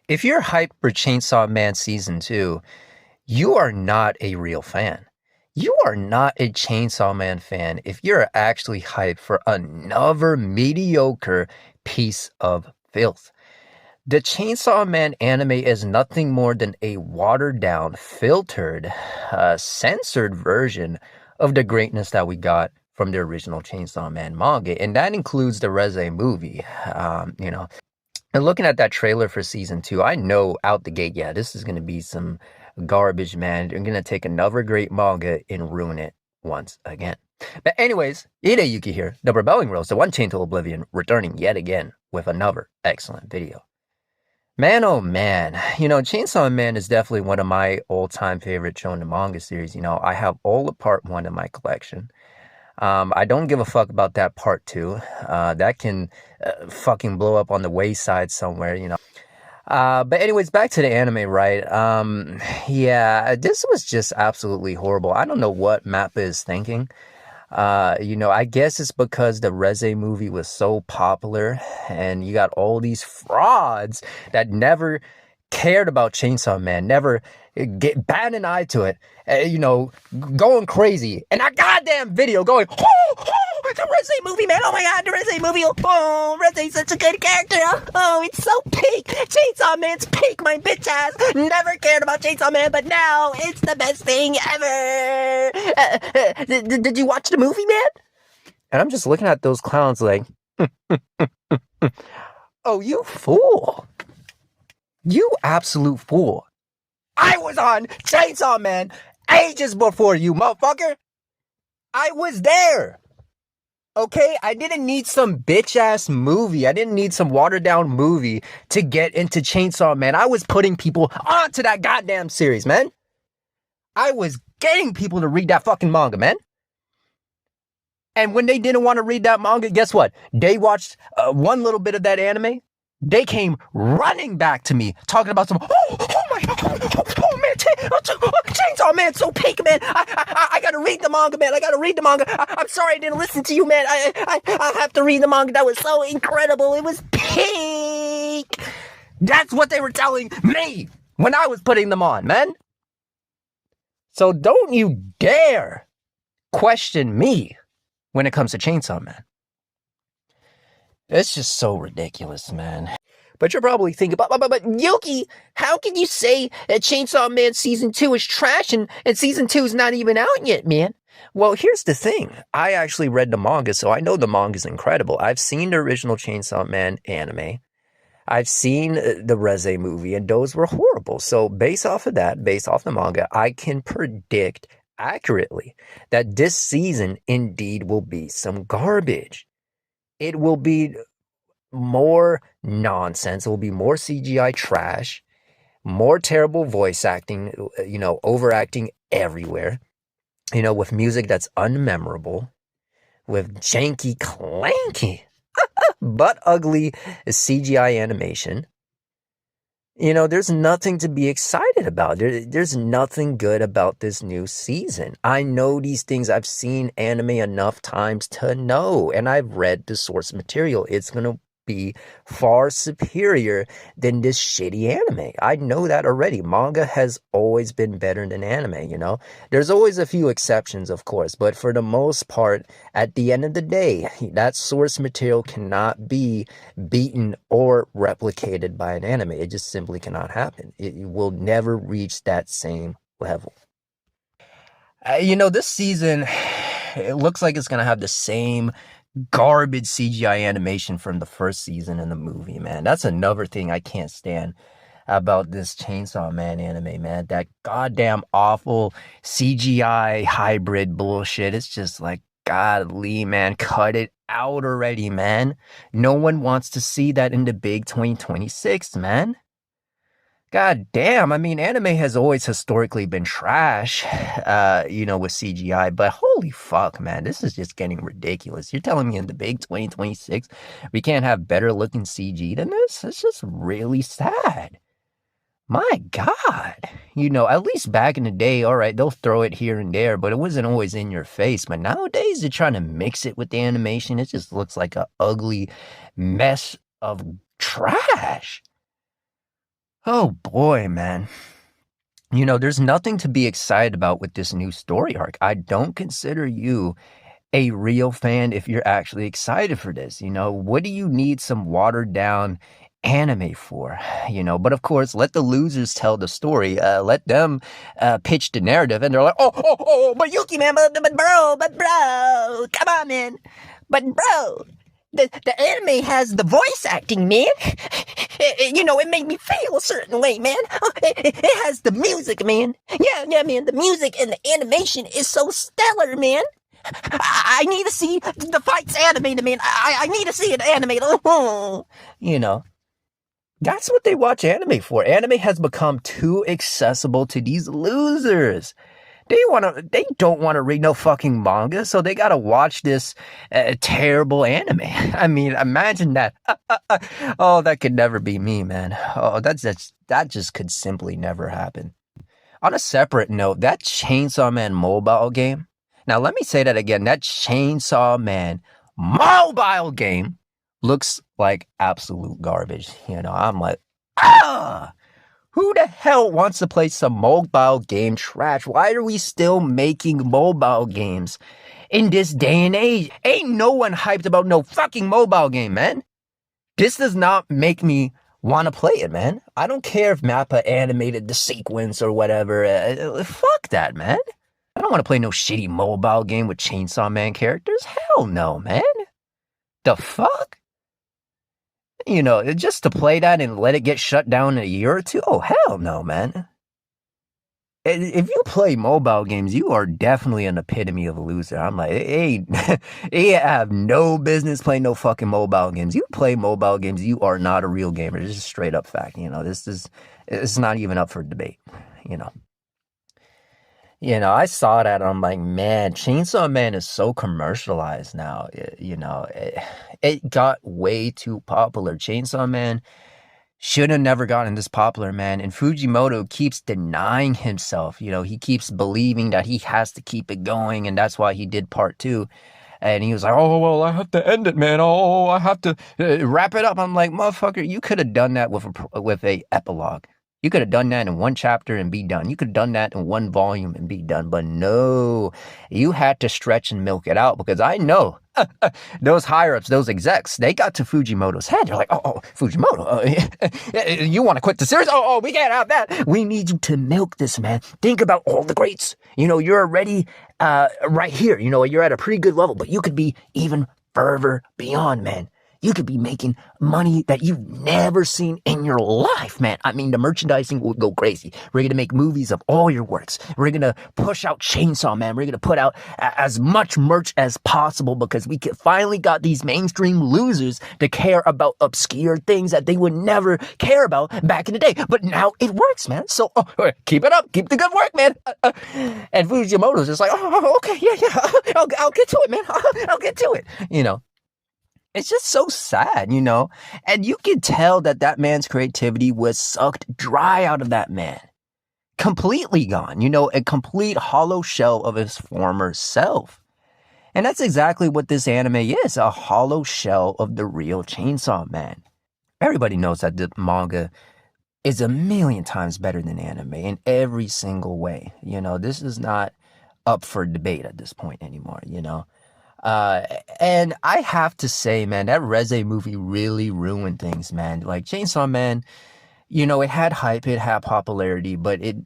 If you're hyped for Chainsaw Man Season 2, you are not a real fan. You are not a Chainsaw Man fan if you're actually hyped for another mediocre piece of filth. The Chainsaw Man anime is nothing more than a watered down, filtered, censored version of the greatness that we got from the original Chainsaw Man manga, and that includes the Reze movie. And looking at that trailer for season 2, I know out the gate, yeah, this is going to be some garbage, man. They're going to take another great manga and ruin it once again. But anyways, Hideyuki here, the Rebelling Rose, the one chain to oblivion, returning yet again with another excellent video. Man, oh man, Chainsaw Man is definitely one of my all-time favorite shonen manga series. I have all of part 1 in my collection. I don't give a fuck about that part 2. That can fucking blow up on the wayside somewhere. But anyways, back to the anime, right? Yeah, this was just absolutely horrible. I don't know what Mappa is thinking. I guess it's because the Reze movie was so popular and you got all these frauds that never cared about Chainsaw Man, never bat an eye to it, going crazy. And that goddamn video going, the Reze movie, man. Oh my god, the Reze movie. Oh, Reze's such a good character. Oh, it's so peak. Chainsaw Man's peak, my bitch ass. Never cared about Chainsaw Man, but now it's the best thing ever. Did you watch the movie, man? And I'm just looking at those clowns like, oh, you fool. You absolute fool. I was on Chainsaw Man ages before you, motherfucker. I was there. Okay, I didn't need some bitch-ass movie. I didn't need some watered-down movie to get into Chainsaw Man. I was putting people onto that goddamn series, man. I was getting people to read that fucking manga, man. And when they didn't want to read that manga, guess what? They watched one little bit of that anime. They came running back to me, talking about some, oh my god, oh man, Chainsaw Man, so peak, man. I gotta read the manga, man. I gotta read the manga. I'm sorry I didn't listen to you, man. I have to read the manga. That was so incredible. It was peak. That's what they were telling me when I was putting them on, man. So don't you dare question me when it comes to Chainsaw Man. It's just so ridiculous, man. But you're probably thinking, but Yuki, how can you say that Chainsaw Man Season 2 is trash and Season 2 is not even out yet, man? Well, here's the thing. I actually read the manga, so I know the manga is incredible. I've seen the original Chainsaw Man anime. I've seen the Reze movie, and those were horrible. So based off of that, based off the manga, I can predict accurately that this season indeed will be some garbage. It will be more nonsense. It will be more CGI trash, more terrible voice acting, overacting everywhere, with music that's unmemorable, with janky, clanky, but ugly CGI animation. There's nothing to be excited about. There's nothing good about this new season. I know these things. I've seen anime enough times to know, and I've read the source material. It's going to be far superior than this shitty anime. I know that already. Manga has always been better than anime, There's always a few exceptions, of course, but for the most part, at the end of the day, that source material cannot be beaten or replicated by an anime. It just simply cannot happen. It will never reach that same level. This season, it looks like it's going to have the same garbage CGI animation from the first season in the movie, man. That's another thing I can't stand about this Chainsaw Man anime, man. That goddamn awful CGI hybrid bullshit. It's just like, godly, man, cut it out already, man. No one wants to see that in the big 2026, man. God damn, I mean, anime has always historically been trash, with CGI, but holy fuck, man, this is just getting ridiculous. You're telling me in the big 2026, we can't have better looking CG than this? It's just really sad. My God, at least back in the day, all right, they'll throw it here and there, but it wasn't always in your face. But nowadays, they're trying to mix it with the animation. It just looks like an ugly mess of trash. Oh boy, man. There's nothing to be excited about with this new story arc. I don't consider you a real fan if you're actually excited for this. What do you need some watered down anime for? But of course, let the losers tell the story. Let them pitch the narrative, and they're like, but Yuki, man, but bro, come on, man. But bro, the anime has the voice acting, man. It made me feel a certain way, man. It has the music, man. Yeah, man. The music and the animation is so stellar, man. I need to see the fights animated, man. I need to see it animated. You know, that's what they watch anime for. Anime has become too accessible to these losers. They don't want to read no fucking manga, so they gotta watch this terrible anime. I mean, imagine that. Oh, that could never be me, man. Oh, that just could simply never happen. On a separate note, that Chainsaw Man mobile game. Now, let me say that again. That Chainsaw Man mobile game looks like absolute garbage. I'm like, ah! Who the hell wants to play some mobile game trash? Why are we still making mobile games in this day and age? Ain't no one hyped about no fucking mobile game, man. This does not make me want to play it, man. I don't care if Mappa animated the sequence or whatever. Fuck that, man. I don't want to play no shitty mobile game with Chainsaw Man characters. Hell no, man. The fuck? Just to play that and let it get shut down in a year or two? Oh, hell no, man. If you play mobile games, you are definitely an epitome of a loser. I'm like, hey, you have no business playing no fucking mobile games. You play mobile games, you are not a real gamer. This is a straight up fact. It's not even up for debate, I saw that and I'm like, man, Chainsaw Man is so commercialized now. It got way too popular. Chainsaw Man should have never gotten this popular, man. And Fujimoto keeps denying himself. He keeps believing that he has to keep it going, and that's why he did part 2. And he was like, oh, well, I have to end it, man. Oh, I have to wrap it up. I'm like, motherfucker, you could have done that with a epilogue. You could have done that in one chapter and be done. You could have done that in one volume and be done. But no, you had to stretch and milk it out, because I know those higher-ups, those execs, they got to Fujimoto's head. They're like, oh, Fujimoto, you want to quit the series? Oh, we can't have that. We need you to milk this, man. Think about all the greats. You're already right here. You're at a pretty good level, but you could be even further beyond, man. You could be making money that you've never seen in your life, man. I mean, the merchandising would go crazy. We're going to make movies of all your works. We're going to push out Chainsaw Man. We're going to put out as much merch as possible, because we finally got these mainstream losers to care about obscure things that they would never care about back in the day. But now it works, man. So keep it up. Keep the good work, man. And Fujimoto's just like, oh, okay, yeah. I'll get to it, man. I'll get to it, It's just so sad, and you can tell that man's creativity was sucked dry out of that man. Completely gone, a complete hollow shell of his former self. And that's exactly what this anime is, a hollow shell of the real Chainsaw Man. Everybody knows that the manga is a million times better than anime in every single way. This is not up for debate at this point anymore, And I have to say, man, that Reze movie really ruined things, man. Like, Chainsaw Man, it had hype, it had popularity, but it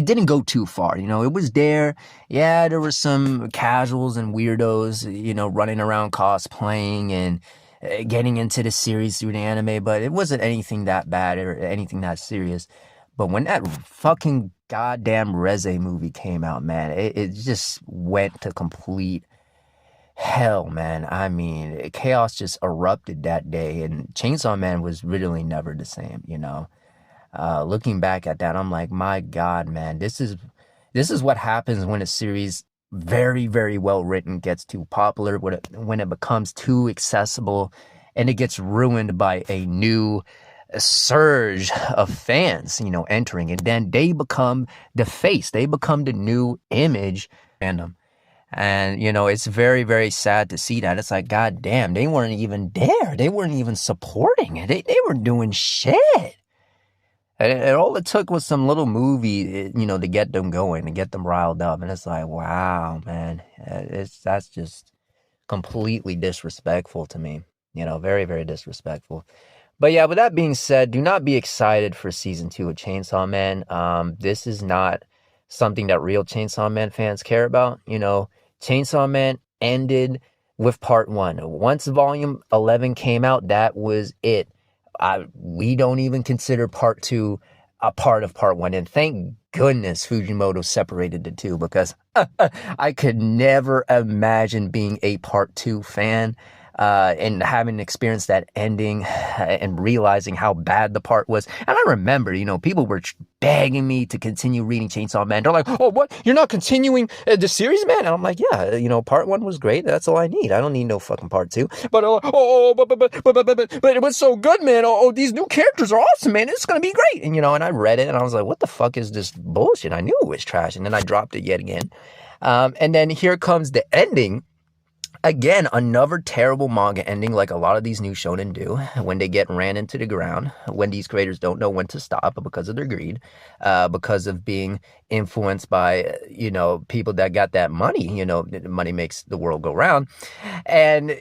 didn't go too far. It was there. Yeah, there were some casuals and weirdos, running around cosplaying and getting into the series through the anime, but it wasn't anything that bad or anything that serious. But when that fucking goddamn Reze movie came out, man, it just went to complete hell, man. I mean, chaos just erupted that day, and Chainsaw Man was really never the same, Looking back at that, I'm like, my God, man, this is what happens when a series very, very well written gets too popular, when it becomes too accessible, and it gets ruined by a new surge of fans, entering, and then they become the face, they become the new image fandom. And, it's very, very sad to see that. It's like, God damn, they weren't even there. They weren't even supporting it. They weren't doing shit. And all it took was some little movie, to get them going, to get them riled up. And it's like, wow, man, that's just completely disrespectful to me. Very, very disrespectful. But yeah, with that being said, do not be excited for season 2 of Chainsaw Man. This is not something that real Chainsaw Man fans care about. Chainsaw Man ended with part 1. Once volume 11 came out, that was it. We don't even consider part 2 a part of part 1. And thank goodness Fujimoto separated the two, because I could never imagine being a part 2 fan. And having experienced that ending and realizing how bad the part was. And I remember, people were begging me to continue reading Chainsaw Man. They're like, oh, what? You're not continuing the series, man? And I'm like, yeah, part 1 was great. That's all I need. I don't need no fucking part 2. But, but it was so good, man. These new characters are awesome, man. It's going to be great. And, and I read it and I was like, what the fuck is this bullshit? I knew it was trash. And then I dropped it yet again. And then here comes the ending. Again, another terrible manga ending, like a lot of these new shonen do, when they get ran into the ground, when these creators don't know when to stop because of their greed, because of being influenced by, people that got that money. Money makes the world go round. And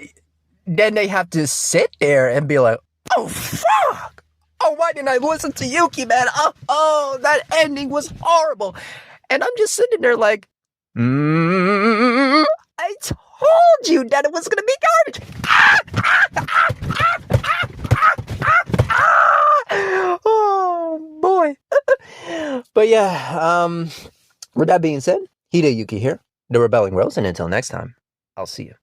then they have to sit there and be like, oh, fuck! Oh, why didn't I listen to Yuki, man? Oh, that ending was horrible. And I'm just sitting there like, I told you that it was going to be garbage. Oh, boy. But yeah, with that being said, Hideyuki here, the Rebelling Rose, and until next time, I'll see you.